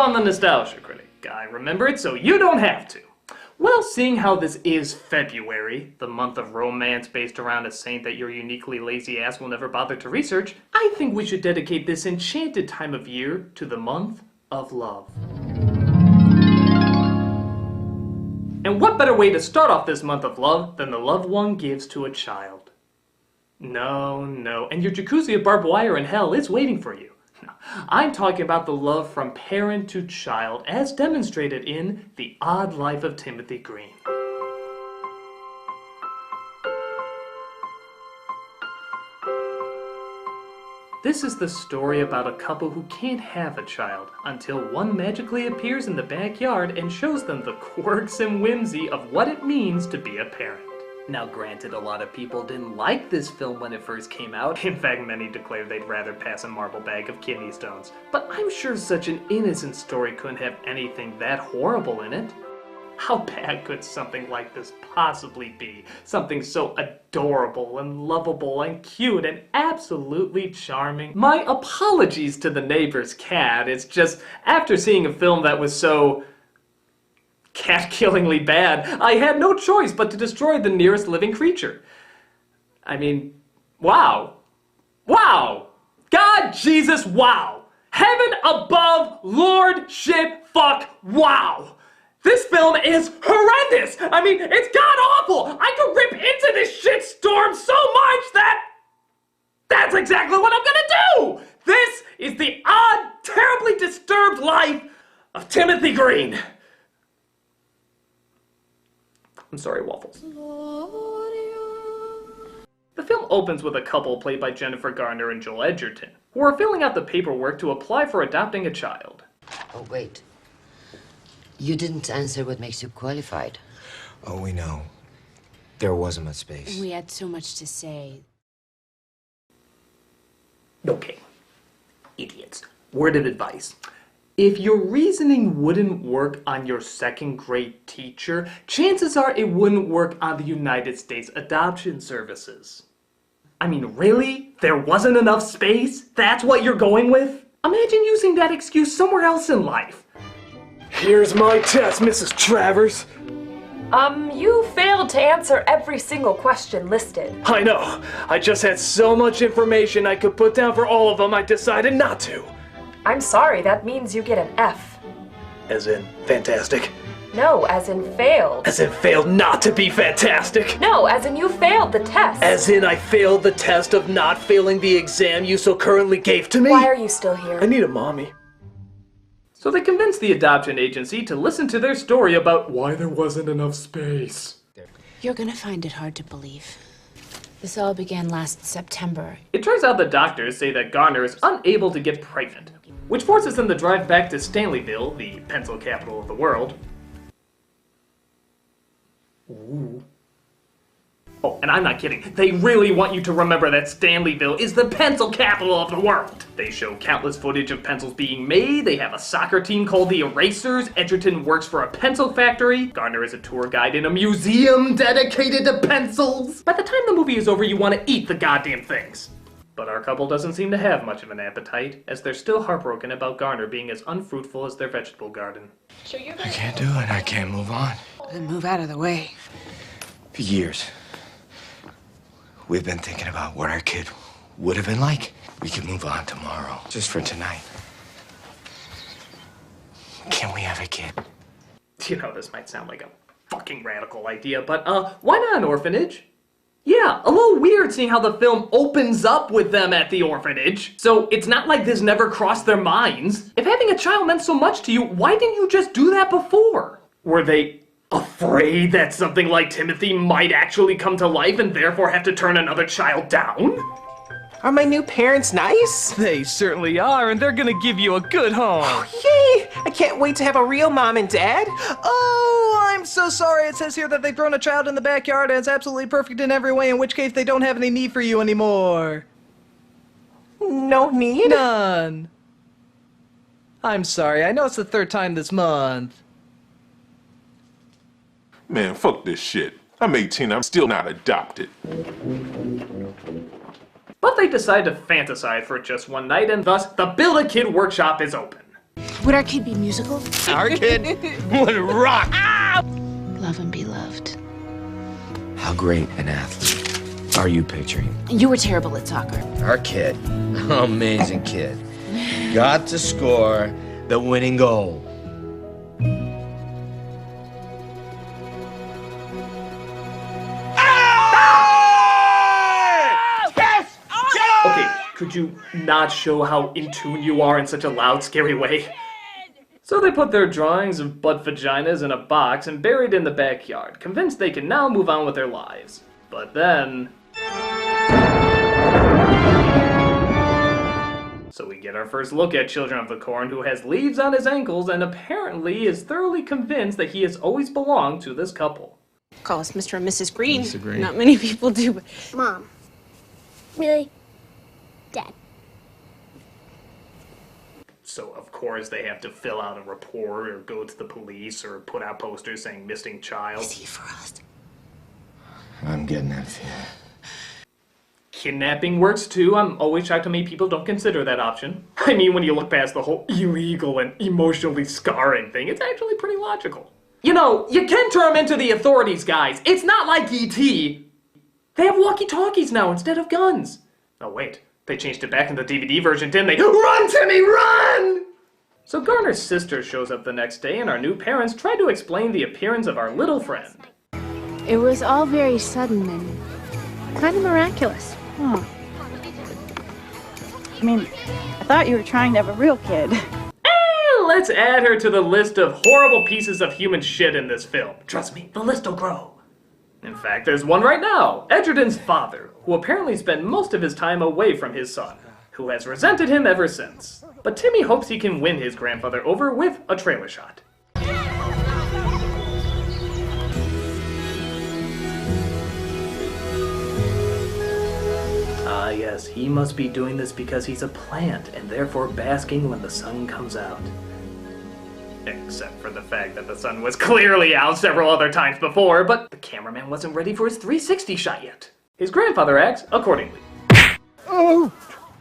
on the nostalgia critic. I remember it so you don't have to. Well, seeing how this is February, the month of romance based around a saint that your uniquely lazy ass will never bother to research, I think we should dedicate this enchanted time of year to the month of love. And what better way to start off this month of love than the love one gives to a child? No, and your jacuzzi of barbed wire in hell is waiting for you. No, I'm talking about the love from parent to child as demonstrated in The Odd Life of Timothy Green. This is the story about a couple who can't have a child until one magically appears in the backyard and shows them the quirks and whimsy of what it means to be a parent. Now granted, a lot of people didn't like this film when it first came out. In fact, many declared they'd rather pass a marble bag of kidney stones. But I'm sure such an innocent story couldn't have anything that horrible in it. How bad could something like this possibly be? Something so adorable and lovable and cute and absolutely charming. My apologies to the neighbor's cat. It's just, after seeing a film that was so cat-killingly bad, I had no choice but to destroy the nearest living creature. I mean, wow. Wow! God, Jesus, wow! Heaven above, Lord, shit, fuck, wow! This film is horrendous! I mean, it's god-awful! I could rip into this shit storm so much that... That's exactly what I'm gonna do! This is the odd, terribly disturbed life of Timothy Green. I'm sorry, Waffles. The film opens with a couple played by Jennifer Garner and Joel Edgerton, who are filling out the paperwork to apply for adopting a child. Oh, wait. You didn't answer what makes you qualified. Oh, we know. There wasn't much space. We had so much to say. Okay. Idiots. Word of advice. If your reasoning wouldn't work on your second grade teacher, chances are it wouldn't work on the United States Adoption Services. I mean, really? There wasn't enough space? That's what you're going with? Imagine using that excuse somewhere else in life. Here's my test, Mrs. Travers. You failed to answer every single question listed. I know. I just had so much information I could put down for all of them, I decided not to. I'm sorry, that means you get an F. As in, fantastic. No, as in failed. As in failed not to be fantastic. No, as in you failed the test. As in I failed the test of not failing the exam you so currently gave to me. Why are you still here? I need a mommy. So they convinced the adoption agency to listen to their story about why there wasn't enough space. You're gonna find it hard to believe. This all began last September. It turns out the doctors say that Garner is unable to get pregnant, which forces them to drive back to Stanleyville, the pencil capital of the world. Ooh. Oh, and I'm not kidding. They really want you to remember that Stanleyville is the pencil capital of the world. They show countless footage of pencils being made. They have a soccer team called the Erasers. Edgerton works for a pencil factory. Garner is a tour guide in a museum dedicated to pencils. By the time the movie is over, you want to eat the goddamn things. But our couple doesn't seem to have much of an appetite, as they're still heartbroken about Garner being as unfruitful as their vegetable garden. I can't do it. I can't move on. Then move out of the way. For years, we've been thinking about what our kid would have been like. We could move on tomorrow, just for tonight. Can we have a kid? You know, this might sound like a fucking radical idea, but why not an orphanage? Yeah, a little weird seeing how the film opens up with them at the orphanage. So it's not like this never crossed their minds. If having a child meant so much to you, why didn't you just do that before? Were they afraid that something like Timothy might actually come to life and therefore have to turn another child down? Are my new parents nice? They certainly are, and they're gonna give you a good home. Yay! I can't wait to have a real mom and dad. Oh, I'm so sorry. It says here that they've thrown a child in the backyard and it's absolutely perfect in every way, in which case they don't have any need for you anymore. No need? None. I'm sorry. I know it's the third time this month. Man, fuck this shit. I'm 18, I'm still not adopted. But they decide to fantasize for just one night, and thus, the Build-A-Kid workshop is open. Would our kid be musical? Our kid would rock. Love and be loved. How great an athlete are you picturing? You were terrible at soccer. Our kid, amazing kid, got to score the winning goal. Okay, could you not show how in tune you are in such a loud, scary way? So they put their drawings of butt vaginas in a box and buried in the backyard, convinced they can now move on with their lives. But then... So we get our first look at Children of the Corn, who has leaves on his ankles and apparently is thoroughly convinced that he has always belonged to this couple. Call us Mr. and Mrs. Green. Mr. Green. Not many people do, but... Mom. Really? Dad. So, of course, they have to fill out a report or go to the police or put out posters saying missing child. Is he for us? I'm getting that feeling. Kidnapping works too. I'm always shocked how many people don't consider that option. I mean, when you look past the whole illegal and emotionally scarring thing, it's actually pretty logical. You know, you can turn them into the authorities, guys. It's not like E.T. They have walkie-talkies now instead of guns. Oh, wait. They changed it back in the DVD version, didn't they? Run, Timmy, run! So Garner's sister shows up the next day, and our new parents try to explain the appearance of our little friend. It was all very sudden and kind of miraculous. I mean, I thought you were trying to have a real kid. Let's add her to the list of horrible pieces of human shit in this film. Trust me, the list will grow. In fact, there's one right now, Edgerton's father, who apparently spent most of his time away from his son, who has resented him ever since. But Timmy hopes he can win his grandfather over with a trailer shot. Ah yes, he must be doing this because he's a plant, and therefore basking when the sun comes out. Except for the fact that the sun was clearly out several other times before, but the cameraman wasn't ready for his 360 shot yet. His grandfather acts accordingly. Oh!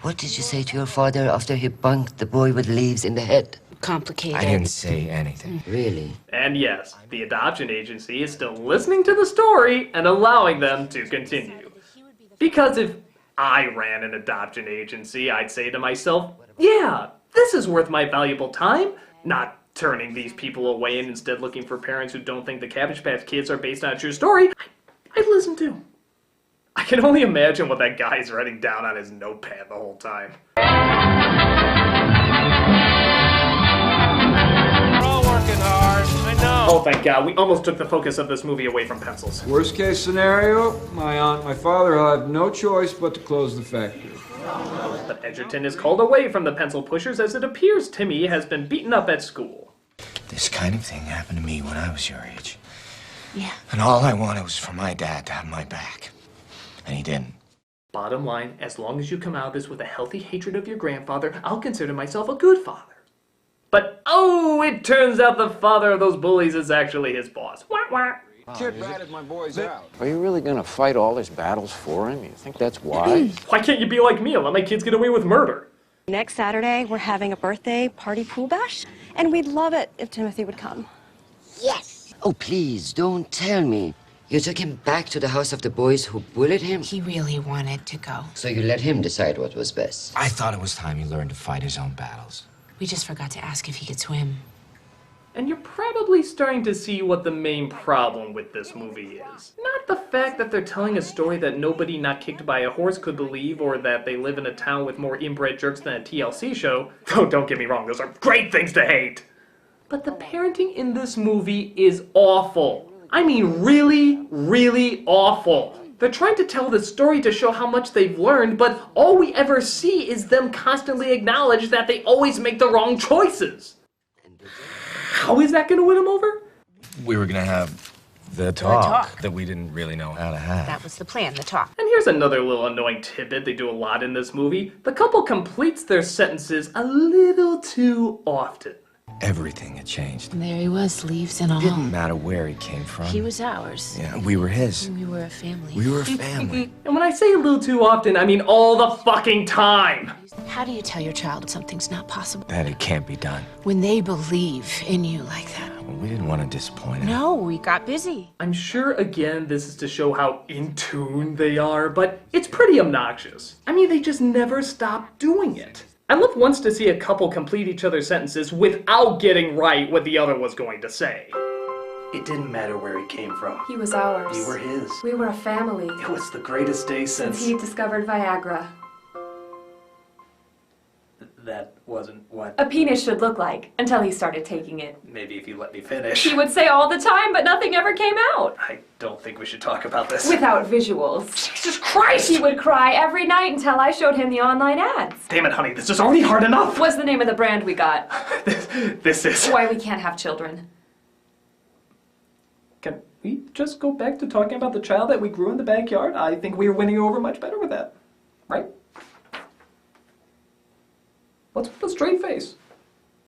What did you say to your father after he bunked the boy with leaves in the head? Complicated. I didn't say anything. Really? And yes, the adoption agency is still listening to the story and allowing them to continue. Because if I ran an adoption agency, I'd say to myself, yeah, this is worth my valuable time, not turning these people away and instead looking for parents who don't think the Cabbage Patch Kids are based on a true story. I'd listen to. I can only imagine what that guy's writing down on his notepad the whole time. We're all working hard, I know. Oh, thank God, we almost took the focus of this movie away from pencils. Worst case scenario, my aunt and my father will have no choice but to close the factory. But Edgerton is called away from the pencil pushers as it appears Timmy has been beaten up at school. This kind of thing happened to me when I was your age. Yeah. And all I wanted was for my dad to have my back. And he didn't. Bottom line, as long as you come out of this with a healthy hatred of your grandfather, I'll consider myself a good father. But, oh, it turns out the father of those bullies is actually his boss. Wah, wah. Kid ratted my boys out. Are you really gonna fight all his battles for him? You think that's wise? Why can't you be like me and let my kids get away with murder? Next Saturday, we're having a birthday party pool bash, and we'd love it if Timothy would come. Yes! Oh, please, don't tell me. You took him back to the house of the boys who bullied him? He really wanted to go. So you let him decide what was best? I thought it was time he learned to fight his own battles. We just forgot to ask if he could swim. And you're probably starting to see what the main problem with this movie is. Not the fact that they're telling a story that nobody not kicked by a horse could believe, or that they live in a town with more inbred jerks than a TLC show. Though, don't get me wrong, those are great things to hate. But the parenting in this movie is awful. I mean, really, really awful. They're trying to tell this story to show how much they've learned, but all we ever see is them constantly acknowledge that they always make the wrong choices. How is that going to win him over? We were going to have the talk that we didn't really know how to have. That was the plan, the talk. And here's another little annoying tidbit they do a lot in this movie. The couple completes their sentences a little too often. Everything had changed. And there he was, leaves and all. It didn't matter where he came from. He was ours. Yeah, we were his. We were a family. We were a family. And when I say a little too often, I mean all the fucking time. How do you tell your child something's not possible? That it can't be done. When they believe in you like that. Well, we didn't want to disappoint him. No, we got busy. I'm sure, again, this is to show how in tune they are, but it's pretty obnoxious. I mean, they just never stop doing it. I love once to see a couple complete each other's sentences without getting right what the other was going to say. It didn't matter where he came from. He was ours. We were his. We were a family. It was the greatest day Since he discovered Viagra. That wasn't what... A penis should look like, until he started taking it. Maybe if you let me finish. He would say all the time, but nothing ever came out. I don't think we should talk about this. Without visuals. Jesus Christ! He would cry every night until I showed him the online ads. Damn it, honey, this is already hard enough! What's the name of the brand we got? This is... Why we can't have children. Can we just go back to talking about the child that we grew in the backyard? I think we were winning over much better with that. Right? What's with the straight face?